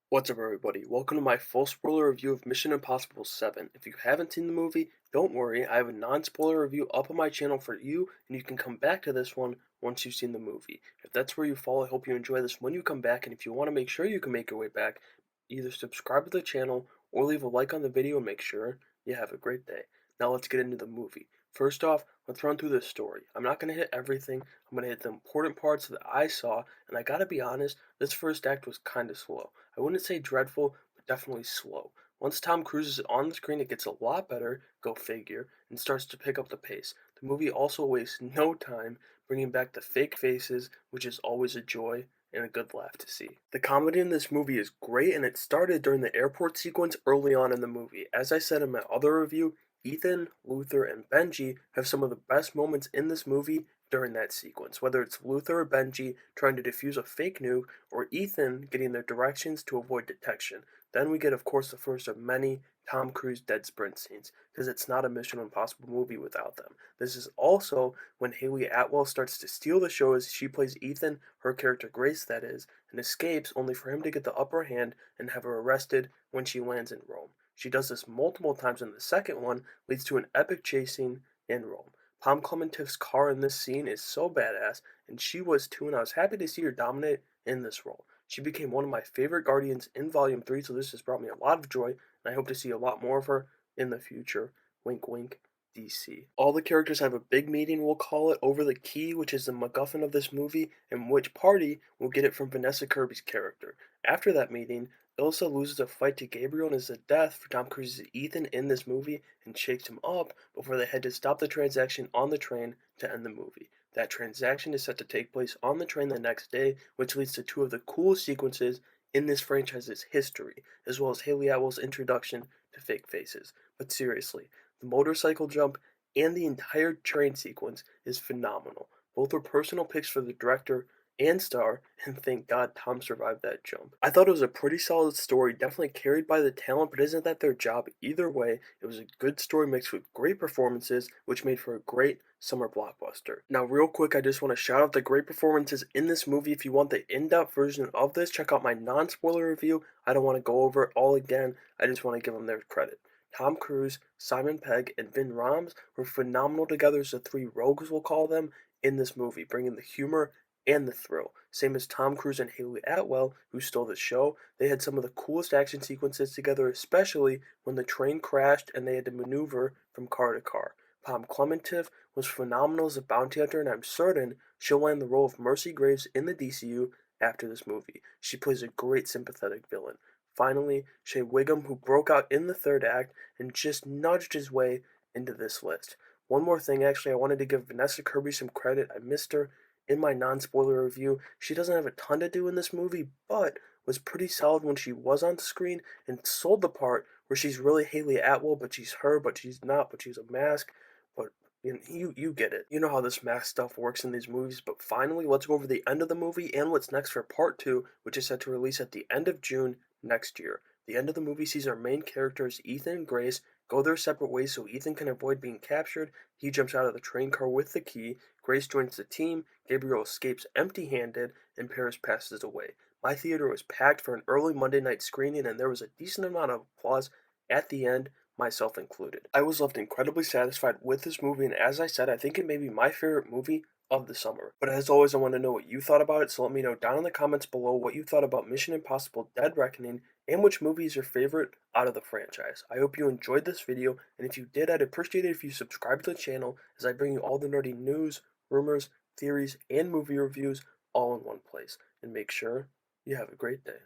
What's up, everybody? Welcome to my full spoiler review of Mission Impossible 7. If you haven't seen the movie, don't worry, I have a non-spoiler review up on my channel for you, and you can come back to this one once you've seen the movie. If that's where you fall, I hope you enjoy this when you come back, and if you want to make sure you can make your way back, either subscribe to the channel or leave a like on the video and make sure you have a great day. Now let's get into the movie. First off, let's run through the story. I'm not going to hit everything, I'm going to hit the important parts that I saw, and I gotta be honest, this first act was kinda slow. I wouldn't say dreadful, but definitely slow. Once Tom Cruise is on the screen, it gets a lot better, go figure, and starts to pick up the pace. The movie also wastes no time bringing back the fake faces, which is always a joy and a good laugh to see. The comedy in this movie is great, and it started during the airport sequence early on in the movie. As I said in my other review, Ethan, Luther, and Benji have some of the best moments in this movie during that sequence, whether it's Luther or Benji trying to defuse a fake nuke, or Ethan getting their directions to avoid detection. Then we get, of course, the first of many Tom Cruise dead sprint scenes, because it's not a Mission Impossible movie without them. This is also when Haley Atwell starts to steal the show as she plays Ethan, her character Grace that is, and escapes only for him to get the upper hand and have her arrested when she lands in Rome. She does this multiple times, and the second one leads to an epic chase scene in Rome. Pom Clementiff's car in this scene is so badass, and she was too, and I was happy to see her dominate in this role. She became one of my favorite Guardians in Volume 3, so this has brought me a lot of joy, and I hope to see a lot more of her in the future. Wink wink, DC. All the characters have a big meeting, we'll call it, over the key, which is the MacGuffin of this movie, and which party will get it from Vanessa Kirby's character. After that meeting, Ilsa loses a fight to Gabriel and is the death for Tom Cruise's Ethan in this movie and shakes him up before they head to stop the transaction on the train to end the movie. That transaction is set to take place on the train the next day, which leads to two of the coolest sequences in this franchise's history, as well as Haley Atwell's introduction to fake faces. But seriously, the motorcycle jump and the entire train sequence is phenomenal. Both were personal picks for the director and star, and thank God Tom survived that jump. I thought it was a pretty solid story, definitely carried by the talent, but isn't that their job? Either way, it was a good story mixed with great performances, which made for a great summer blockbuster. Now, real quick, I just want to shout out the great performances in this movie. If you want the in-depth version of this, check out my non-spoiler review. I don't want to go over it all again, I just want to give them their credit. Tom Cruise, Simon Pegg, and Vin Rhames were phenomenal together as the three rogues, we'll call them, in this movie, bringing the humor and the thrill. Same as Tom Cruise and Haley Atwell, who stole the show. They had some of the coolest action sequences together, especially when the train crashed and they had to maneuver from car to car. Pom Clementiff was phenomenal as a bounty hunter, and I'm certain she'll land the role of Mercy Graves in the DCU after this movie. She plays a great sympathetic villain. Finally, Shea Wiggum, who broke out in the third act and just nudged his way into this list. One more thing, actually, I wanted to give Vanessa Kirby some credit. I missed her in my non-spoiler review. She doesn't have a ton to do in this movie, but was pretty solid when she was on screen and sold the part where she's really Haley Atwell, but she's her, but she's not, but she's a mask. But you get it. You know how this mask stuff works in these movies. But finally, let's go over the end of the movie and what's next for part 2, which is set to release at the end of June next year. The end of the movie sees our main characters, Ethan and Grace, go their separate ways so Ethan can avoid being captured. He jumps out of the train car with the key. Grace joins the team. Gabriel escapes empty-handed, and Paris passes away. My theater was packed for an early Monday night screening, and there was a decent amount of applause at the end, myself included. I was left incredibly satisfied with this movie, and as I said, I think it may be my favorite movie of the summer. But as always, I want to know what you thought about it, so let me know down in the comments below what you thought about Mission Impossible Dead Reckoning and which movie is your favorite out of the franchise. I hope you enjoyed this video, and if you did, I'd appreciate it if you subscribe to the channel as I bring you all the nerdy news, rumors, theories, and movie reviews all in one place. And make sure you have a great day.